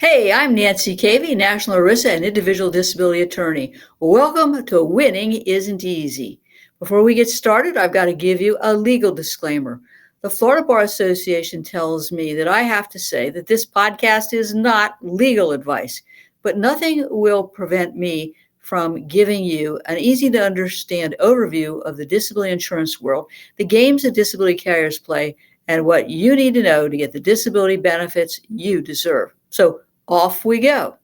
Hey, I'm Nancy Cavey, National ERISA and Individual Disability Attorney. Welcome to Winning Isn't Easy. Before we get started, I've got to give you a legal disclaimer. The Florida Bar Association tells me that I have to say that this podcast is not legal advice, but nothing will prevent me from giving you an easy-to-understand overview of the disability insurance world, the games that disability carriers play, and what you need to know to get the disability benefits you deserve. So off we go.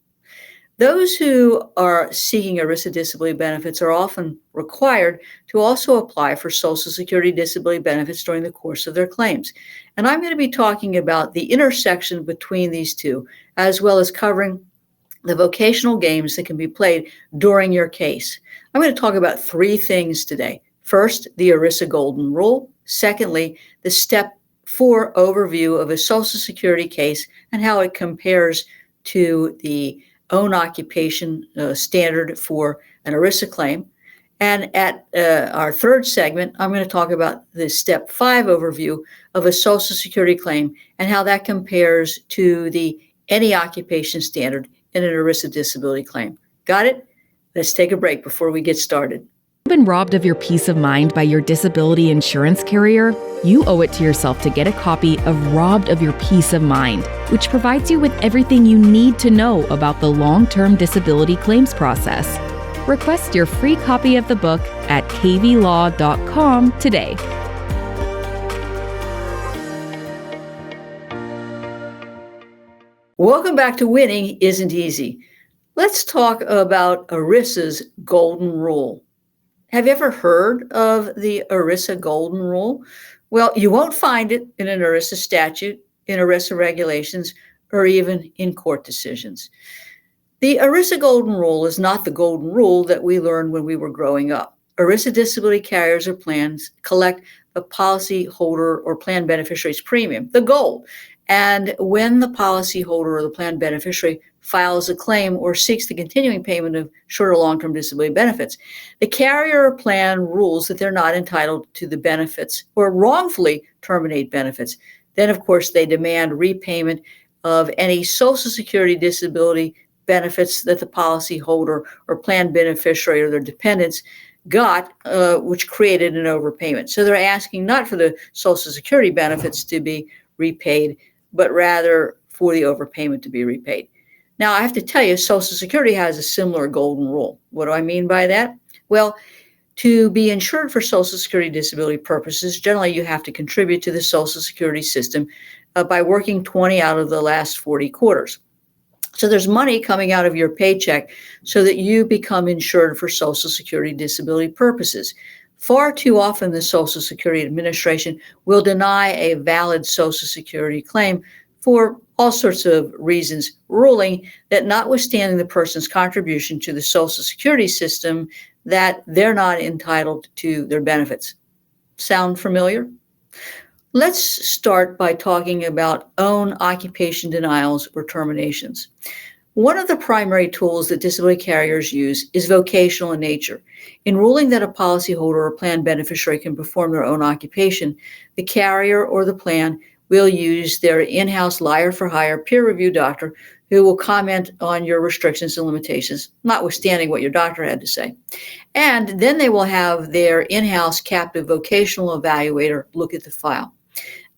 Those who are seeking ERISA disability benefits are often required to also apply for Social Security disability benefits during the course of their claims. And I'm going to be talking about the intersection between these two, as well as covering the vocational games that can be played during your case. I'm going to talk about three things today. First, the ERISA Golden Rule. Secondly, the Step 4 overview of a Social Security case and how it compares to the own occupation standard for an ERISA claim. And at our third segment, I'm going to talk about the Step 5 overview of a Social Security claim and how that compares to the any occupation standard in an ERISA disability claim. Got it? Let's take a break before we get started. Been robbed of your peace of mind by your disability insurance carrier? You owe it to yourself to get a copy of Robbed of Your Peace of Mind, which provides you with everything you need to know about the long-term disability claims process. Request your free copy of the book at caveylaw.com today. Welcome back to Winning Isn't Easy. Let's talk about ERISA's Golden Rule. Have you ever heard of the ERISA Golden Rule? Well, you won't find it in an ERISA statute, in ERISA regulations, or even in court decisions. The ERISA Golden Rule is not the Golden Rule that we learned when we were growing up. ERISA disability carriers or plans collect the policyholder or plan beneficiary's premium, the gold. And when the policyholder or the plan beneficiary files a claim or seeks the continuing payment of short or long-term disability benefits, the carrier or plan rules that they're not entitled to the benefits or wrongfully terminate benefits. Then, of course, they demand repayment of any Social Security disability benefits that the policyholder or plan beneficiary or their dependents got, which created an overpayment. So they're asking not for the Social Security benefits to be repaid, but rather for the overpayment to be repaid. Now, I have to tell you, Social Security has a similar golden rule. What do I mean by that? Well, to be insured for Social Security disability purposes, generally you have to contribute to the Social Security system by working 20 out of the last 40 quarters. So there's money coming out of your paycheck so that you become insured for Social Security disability purposes. Far too often, the Social Security Administration will deny a valid Social Security claim for all sorts of reasons, ruling that notwithstanding the person's contribution to the Social Security system, that they're not entitled to their benefits. Sound familiar? Let's start by talking about own occupation denials or terminations. One of the primary tools that disability carriers use is vocational in nature. In ruling that a policyholder or plan beneficiary can perform their own occupation, the carrier or the plan will use their in-house liar-for-hire peer-review doctor who will comment on your restrictions and limitations, notwithstanding what your doctor had to say. And then they will have their in-house captive vocational evaluator look at the file.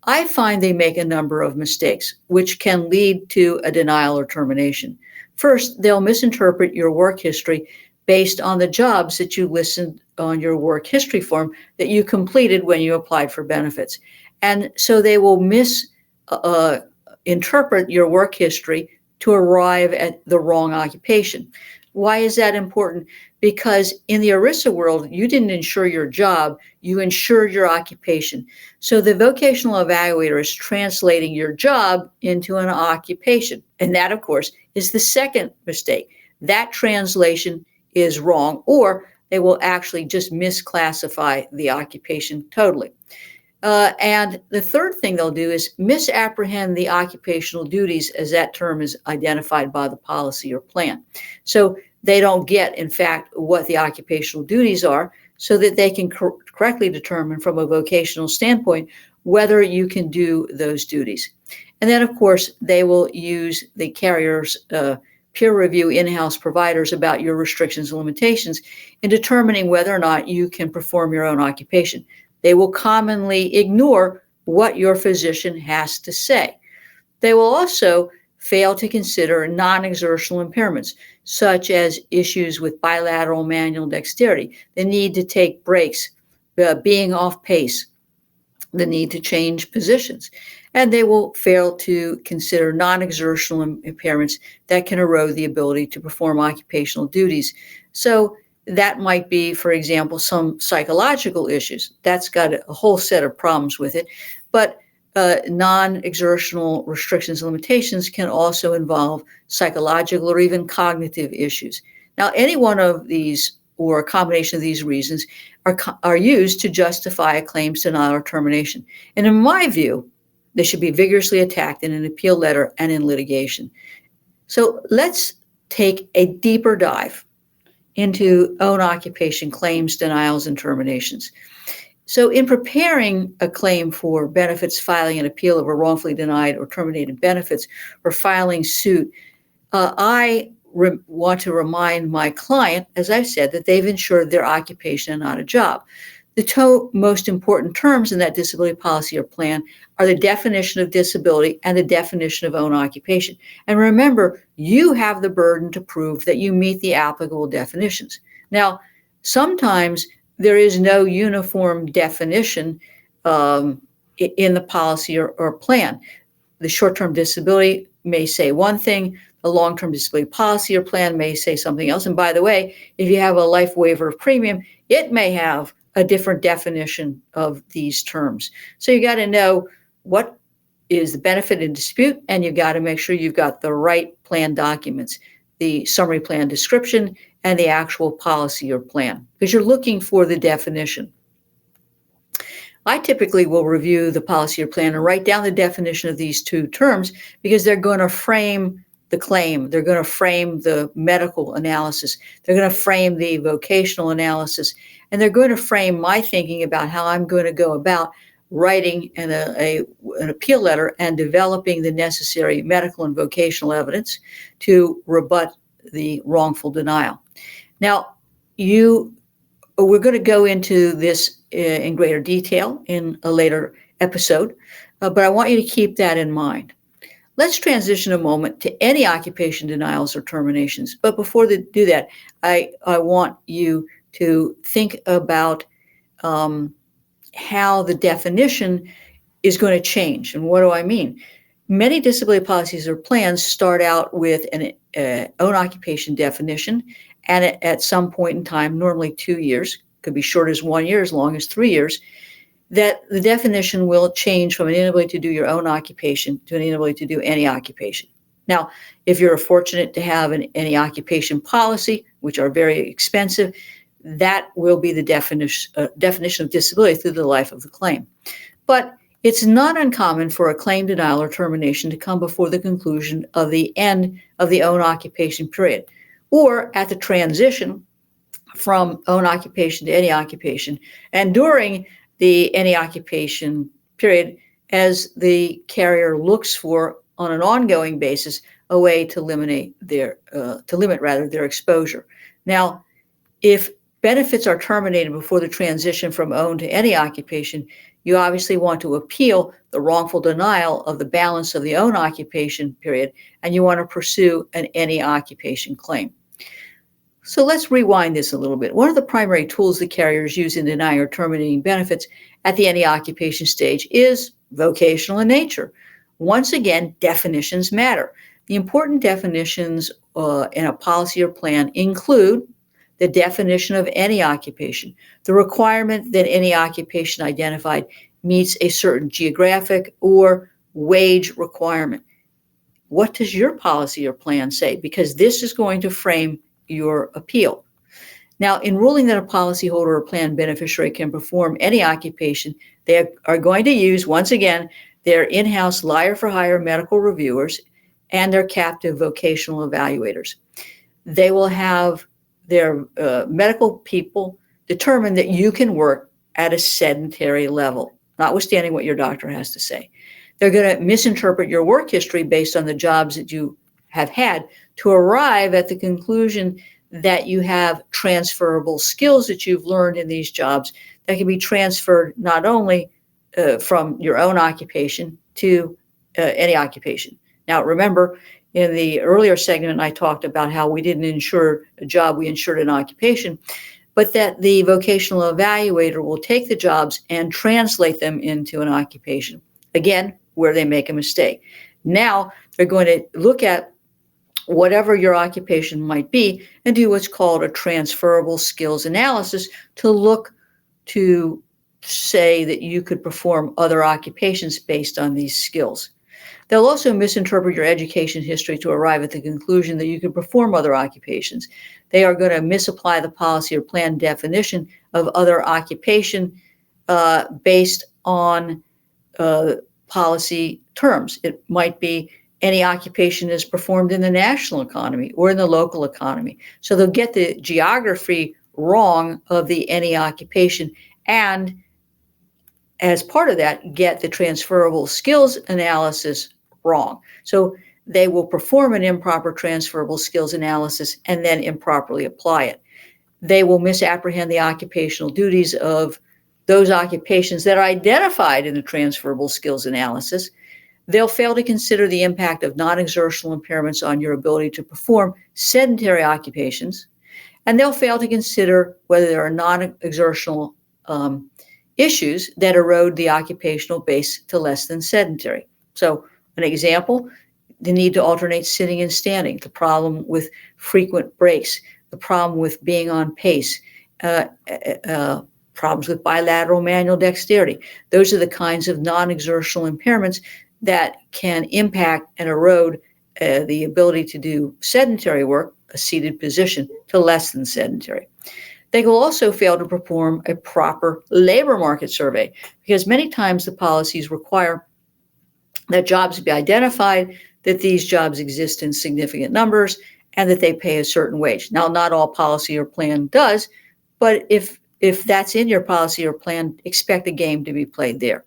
I find they make a number of mistakes, which can lead to a denial or termination. First, they'll misinterpret your work history based on the jobs that you listed on your work history form that you completed when you applied for benefits. And so they will misinterpret your work history to arrive at the wrong occupation. Why is that important? Because in the ERISA world, you didn't insure your job, you insured your occupation. So the vocational evaluator is translating your job into an occupation. And that, of course, is the second mistake. That translation is wrong, or they will actually just misclassify the occupation totally. And the third thing they'll do is misapprehend the occupational duties as that term is identified by the policy or plan. So they don't get, in fact, what the occupational duties are so that they can correctly determine from a vocational standpoint whether you can do those duties. And then, of course, they will use the carrier's peer review in-house providers about your restrictions and limitations in determining whether or not you can perform your own occupation. They will commonly ignore what your physician has to say. They will also fail to consider non-exertional impairments, such as issues with bilateral manual dexterity, the need to take breaks, being off pace, the need to change positions. And they will fail to consider non-exertional impairments that can erode the ability to perform occupational duties. So that might be, for example, some psychological issues. That's got a whole set of problems with it. But non-exertional restrictions and limitations can also involve psychological or even cognitive issues. Now, any one of these or a combination of these reasons are used to justify a claims denial or termination. And in my view, they should be vigorously attacked in an appeal letter and in litigation. So let's take a deeper dive into own occupation claims, denials, and terminations. So in preparing a claim for benefits, filing an appeal of a wrongfully denied or terminated benefits, or filing suit, I want to remind my client, as I've said, that they've insured their occupation and not a job. The two most important terms in that disability policy or plan are the definition of disability and the definition of own occupation. And remember, you have the burden to prove that you meet the applicable definitions. Now, sometimes there is no uniform definition in the policy or plan. The short-term disability may say one thing, the long-term disability policy or plan may say something else. And by the way, if you have a life waiver of premium, it may have a different definition of these terms. So you got to know what is the benefit in dispute, and you got to make sure you've got the right plan documents, the summary plan description and the actual policy or plan, because you're looking for the definition. I typically will review the policy or plan and write down the definition of these two terms because they're going to frame the claim. They're going to frame the medical analysis. They're going to frame the vocational analysis. And they're going to frame my thinking about how I'm going to go about writing an appeal letter and developing the necessary medical and vocational evidence to rebut the wrongful denial. Now, we're going to go into this in greater detail in a later episode, but I want you to keep that in mind. Let's transition a moment to any occupation denials or terminations. But before they do that, I want you to think about how the definition is going to change. And what do I mean? Many disability policies or plans start out with an own occupation definition, and at some point in time, normally 2 years, could be short as 1 year, as long as 3 years, that the definition will change from an inability to do your own occupation to an inability to do any occupation. Now, if you're fortunate to have any occupation policy, which are very expensive, that will be the definition of disability through the life of the claim. But it's not uncommon for a claim denial or termination to come before the conclusion of the end of the own occupation period, or at the transition from own occupation to any occupation, and during the any occupation period, as the carrier looks for, on an ongoing basis, a way to limit their exposure. Now, if benefits are terminated before the transition from own to any occupation, you obviously want to appeal the wrongful denial of the balance of the own occupation period, and you want to pursue an any occupation claim. So let's rewind this a little bit. One of the primary tools the carriers use in denying or terminating benefits at the any occupation stage is vocational in nature. Once again, definitions matter. The important definitions in a policy or plan include the definition of any occupation, the requirement that any occupation identified meets a certain geographic or wage requirement. What does your policy or plan say? Because this is going to frame your appeal. Now, in ruling that a policyholder or plan beneficiary can perform any occupation, they are going to use, once again, their in-house liar-for-hire medical reviewers and their captive vocational evaluators. They will have their medical people determine that you can work at a sedentary level, notwithstanding what your doctor has to say. They're going to misinterpret your work history based on the jobs that you have had to arrive at the conclusion that you have transferable skills that you've learned in these jobs that can be transferred not only from your own occupation to any occupation. Now, remember, in the earlier segment, I talked about how we didn't insure a job, we insured an occupation, but that the vocational evaluator will take the jobs and translate them into an occupation. Again, where they make a mistake. Now, they're going to look at whatever your occupation might be and do what's called a transferable skills analysis to look to say that you could perform other occupations based on these skills. They'll also misinterpret your education history to arrive at the conclusion that you can perform other occupations. They are going to misapply the policy or plan definition of other occupation based on policy terms. It might be any occupation is performed in the national economy or in the local economy. So they'll get the geography wrong of the any occupation, and as part of that, get the transferable skills analysis wrong. So they will perform an improper transferable skills analysis and then improperly apply it. They will misapprehend the occupational duties of those occupations that are identified in the transferable skills analysis. They'll fail to consider the impact of non-exertional impairments on your ability to perform sedentary occupations, and they'll fail to consider whether there are non-exertional issues that erode the occupational base to less than sedentary. So an example, the need to alternate sitting and standing, the problem with frequent breaks, the problem with being on pace, problems with bilateral manual dexterity. Those are the kinds of non-exertional impairments that can impact and erode the ability to do sedentary work, a seated position, to less than sedentary. They will also fail to perform a proper labor market survey because many times the policies require that jobs be identified, that these jobs exist in significant numbers, and that they pay a certain wage. Now, not all policy or plan does, but if that's in your policy or plan, expect a game to be played there.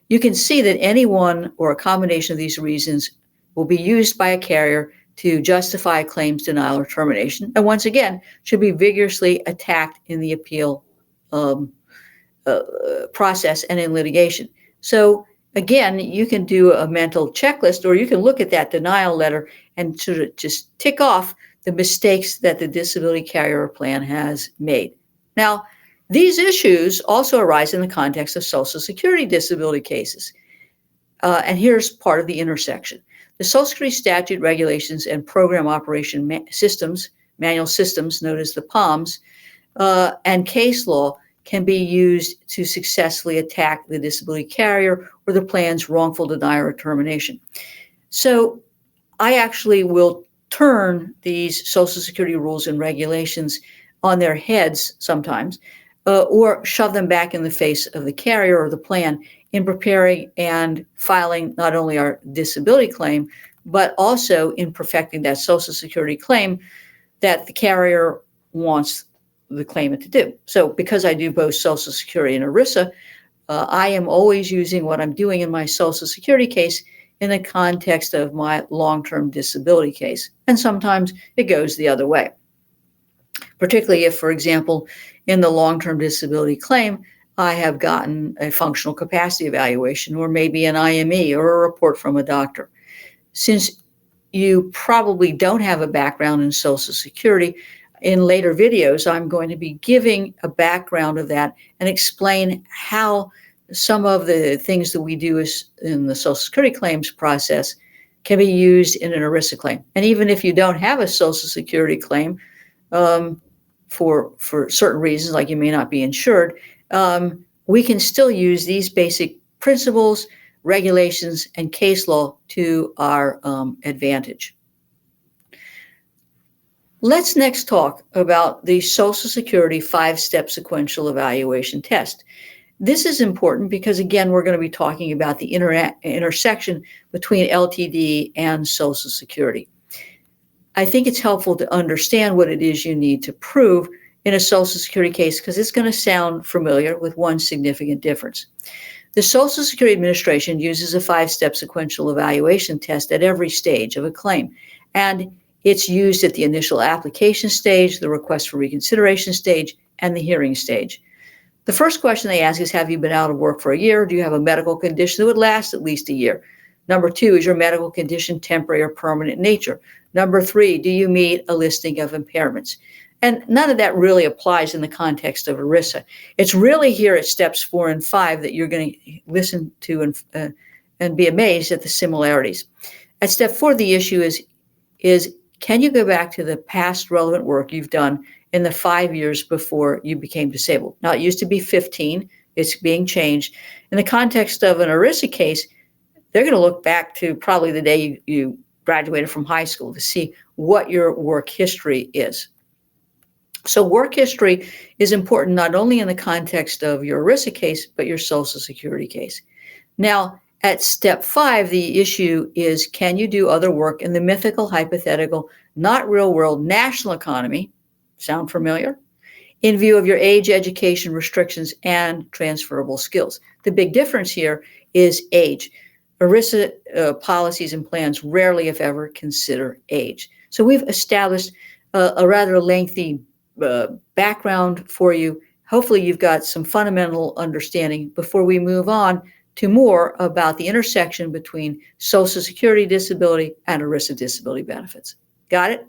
You can see that any one or a combination of these reasons will be used by a carrier to justify claims denial or termination, and once again, should be vigorously attacked in the appeal process and in litigation. So again, you can do a mental checklist, or you can look at that denial letter and sort of just tick off the mistakes that the disability carrier or plan has made. Now, these issues also arise in the context of Social Security disability cases. And here's part of the intersection. The Social Security statute, regulations, and program operation systems, manual systems known as the POMs, and case law can be used to successfully attack the disability carrier or the plan's wrongful denial or termination. So I actually will turn these Social Security rules and regulations on their heads sometimes, or shove them back in the face of the carrier or the plan in preparing and filing not only our disability claim, but also in perfecting that Social Security claim that the carrier wants the claimant to do. So because I do both Social Security and ERISA, I am always using what I'm doing in my Social Security case in the context of my long-term disability case. And sometimes it goes the other way. Particularly if, for example, in the long-term disability claim, I have gotten a functional capacity evaluation or maybe an IME or a report from a doctor. Since you probably don't have a background in Social Security, in later videos, I'm going to be giving a background of that and explain how some of the things that we do in the Social Security claims process can be used in an ERISA claim. And even if you don't have a Social Security claim, for certain reasons, like you may not be insured, we can still use these basic principles, regulations, and case law to our advantage. Let's next talk about the Social Security 5-step sequential evaluation test. This is important because, again, we're going to be talking about the intersection between LTD and Social Security. I think it's helpful to understand what it is you need to prove in a Social Security case because it's going to sound familiar with one significant difference. The Social Security Administration uses a 5-step sequential evaluation test at every stage of a claim, and it's used at the initial application stage, the request for reconsideration stage, and the hearing stage. The first question they ask is, have you been out of work for a year? Do you have a medical condition that would last at least a year? Number 2, is your medical condition temporary or permanent in nature? Number 3, do you meet a listing of impairments? And none of that really applies in the context of ERISA. It's really here at steps 4 and 5 that you're going to listen to and be amazed at the similarities. At step 4, the issue is can you go back to the past relevant work you've done in the 5 years before you became disabled? Now, it used to be 15. It's being changed. In the context of an ERISA case, they're going to look back to probably the day you graduated from high school to see what your work history is. So work history is important not only in the context of your ERISA case, but your Social Security case. Now, at step 5, the issue is, can you do other work in the mythical, hypothetical, not real world national economy? Sound familiar? In view of your age, education restrictions, and transferable skills. The big difference here is age. ERISA policies and plans rarely, if ever, consider age. So we've established a rather lengthy background for you. Hopefully you've got some fundamental understanding before we move on to more about the intersection between Social Security disability and ERISA disability benefits. Got it?